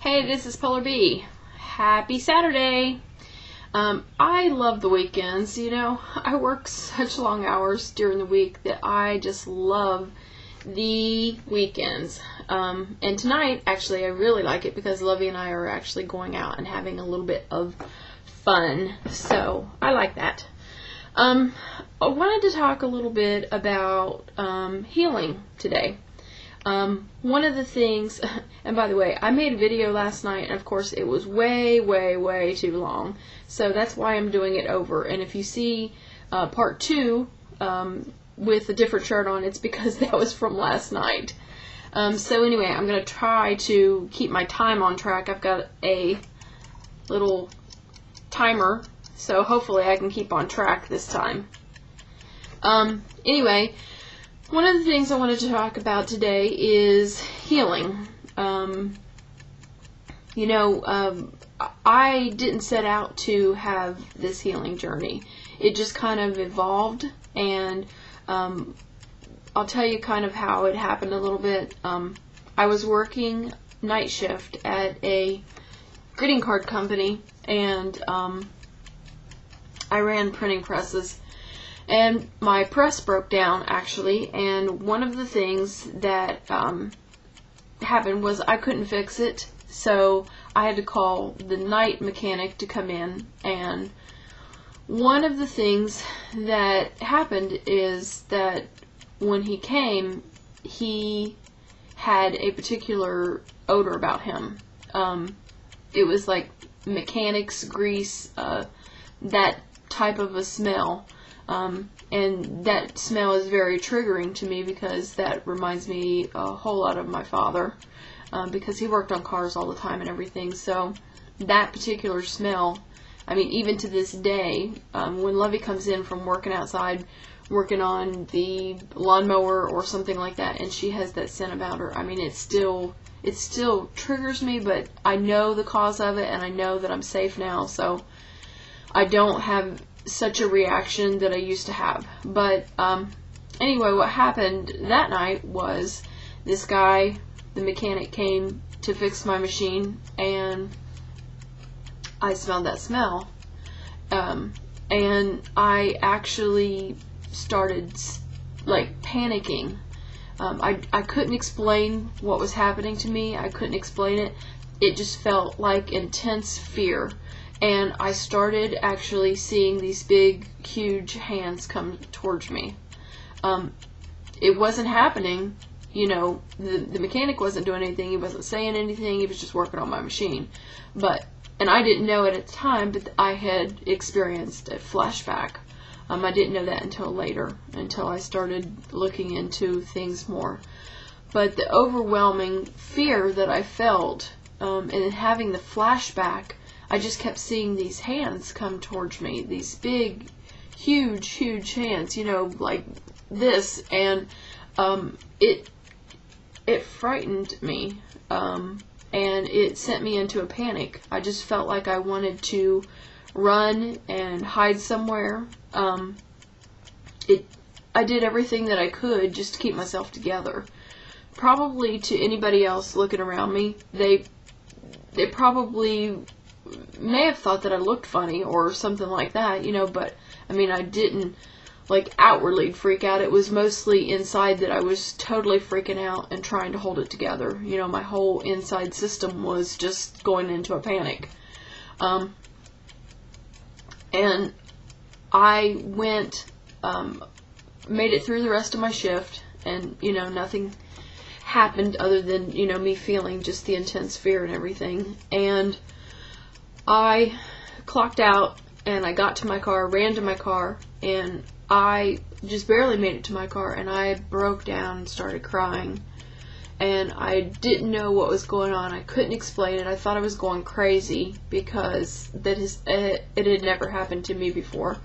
Hey, this is Polar Bee. Happy Saturday. I love the weekends. I work such long hours during the week that I just love the weekends. And tonight, actually, I really like it because Lovey and I are actually going out and having a little bit of fun. So I like that. I wanted to talk a little bit about healing today. One of the things, and by the way, I made a video last night, and of course it was way too long, so that's why I'm doing it over. And if you see part 2 with a different shirt on, it's because that was from last night. So anyway, I'm going to try to keep my time on track. I've got a little timer, so hopefully I can keep on track this time. Anyway, one of the things I wanted to talk about today is healing. I didn't set out to have this healing journey. It just kind of evolved, and I'll tell you kind of how it happened a little bit. I was working night shift at a greeting card company, and I ran printing presses. And my press broke down, actually, and one of the things that happened was I couldn't fix it, so I had to call the night mechanic to come in. And one of the things that happened is that when he came, he had a particular odor about him. It was like mechanics grease, that type of a smell. And that smell is very triggering to me because that reminds me a whole lot of my father, because he worked on cars all the time and everything. So that particular smell, I mean, even to this day, when Lovey comes in from working outside, working on the lawnmower or something like that, and she has that scent about her, I mean, it still triggers me, but I know the cause of it, and I know that I'm safe now, so I don't have such a reaction that I used to have. But anyway, what happened that night was this guy, the mechanic, came to fix my machine, and I smelled that smell, and I actually started like panicking. I couldn't explain what was happening to me. I couldn't explain it. It just felt like intense fear. And I started actually seeing these big, huge hands come towards me. It wasn't happening, the mechanic wasn't doing anything, he wasn't saying anything, he was just working on my machine. And I didn't know it at the time, but I had experienced a flashback. I didn't know that until later, until I started looking into things more. But the overwhelming fear that I felt, and having the flashback, I just kept seeing these hands come towards me, these big, huge hands, like this, and it frightened me, and it sent me into a panic. I just felt like I wanted to run and hide somewhere. I did everything that I could just to keep myself together. Probably to anybody else looking around me, they probably may have thought that I looked funny or something like that, but I mean, I didn't like outwardly freak out. It was mostly inside that I was totally freaking out and trying to hold it together. My whole inside system was just going into a panic. And I went, made it through the rest of my shift, and nothing happened other than me feeling just the intense fear and everything. And I clocked out, and I got to my car, ran to my car, and I just barely made it to my car, and I broke down and started crying. And I didn't know what was going on. I couldn't explain it. I thought I was going crazy because it had never happened to me before.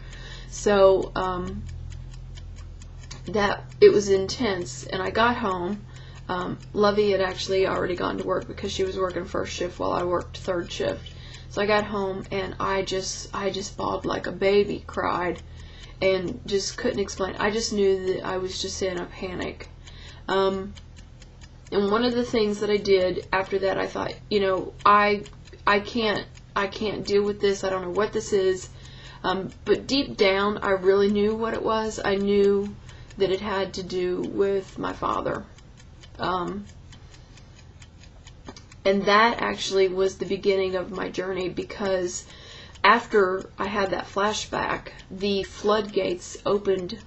So that it was intense, and I got home. Lovey had actually already gone to work because she was working first shift while I worked third shift. So I got home, and I just bawled like a baby, cried, and just couldn't explain. I just knew that I was just in a panic. And one of the things that I did after that, I thought, I can't deal with this. I don't know what this is. But deep down, I really knew what it was. I knew that it had to do with my father. And that actually was the beginning of my journey, because after I had that flashback, the floodgates opened.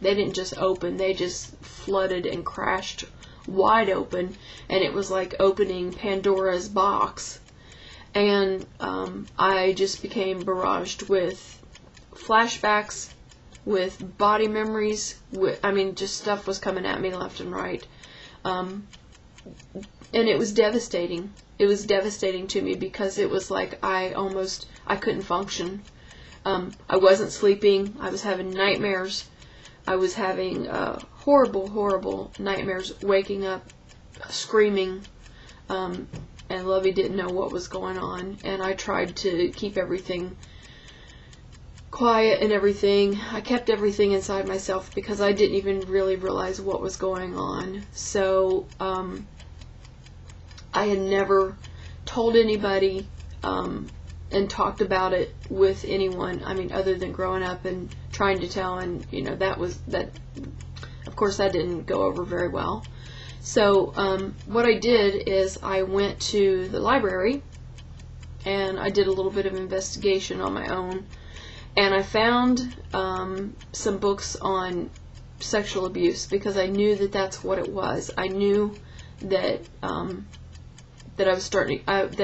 They didn't just open, they just flooded and crashed wide open, and it was like opening Pandora's box. And I just became barraged with flashbacks, with body memories, just stuff was coming at me left and right. And it was devastating. It was devastating to me, because it was like I couldn't function. I wasn't sleeping. I was having nightmares. I was having horrible, horrible nightmares, waking up screaming, and Lovey didn't know what was going on, and I tried to keep everything quiet and everything. I kept everything inside myself, because I didn't even really realize what was going on. So I had never told anybody and talked about it with anyone, other than growing up and trying to tell, and that of course that didn't go over very well. So what I did is I went to the library and I did a little bit of investigation on my own, and I found some books on sexual abuse, because I knew that that's what it was. I knew that that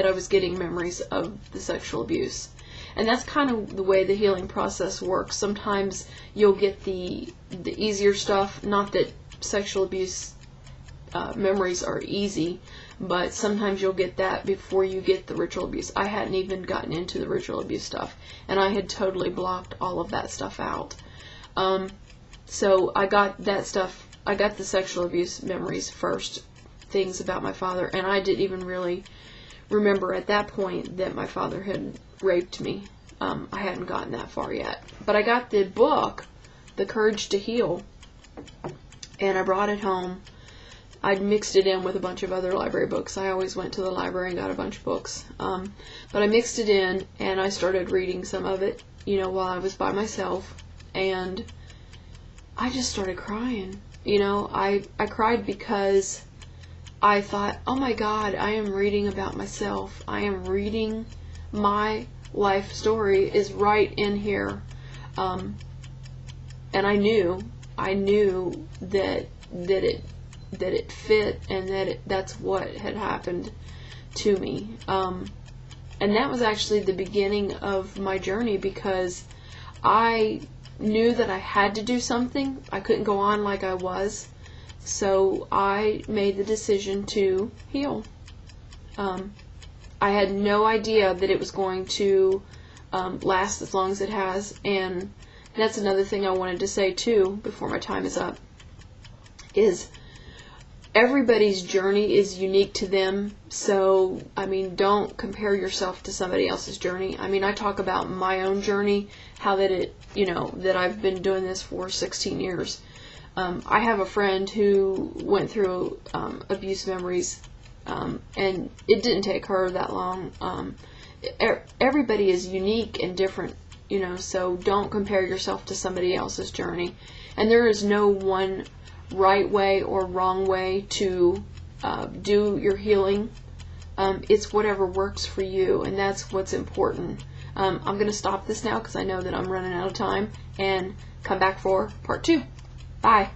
I was getting memories of the sexual abuse. And that's kind of the way the healing process works. Sometimes you'll get the easier stuff. Not that sexual abuse memories are easy, but sometimes you'll get that before you get the ritual abuse. I hadn't even gotten into the ritual abuse stuff, and I had totally blocked all of that stuff out. So I got that stuff. I got the sexual abuse memories first, things about my father, and I didn't even really remember at that point that my father had raped me. I hadn't gotten that far yet. But I got the book, The Courage to Heal, and I brought it home. I'd mixed it in with a bunch of other library books. I always went to the library and got a bunch of books. But I mixed it in, and I started reading some of it, while I was by myself, and I just started crying. I cried because I thought, oh my God, I am reading about myself. I am reading my life story is right in here. And I knew that it fit, and that's what had happened to me. And that was actually the beginning of my journey, because I knew that I had to do something. I couldn't go on like I was. So I made the decision to heal. I had no idea that it was going to last as long as it has, and that's another thing I wanted to say too before my time is up, is everybody's journey is unique to them. So, don't compare yourself to somebody else's journey. I talk about my own journey, how that I've been doing this for 16 years. I have a friend who went through abuse memories, and it didn't take her that long. Everybody is unique and different, so don't compare yourself to somebody else's journey. And there is no one right way or wrong way to do your healing. It's whatever works for you, and that's what's important. I'm going to stop this now because I know that I'm running out of time, and come back for part 2. Bye.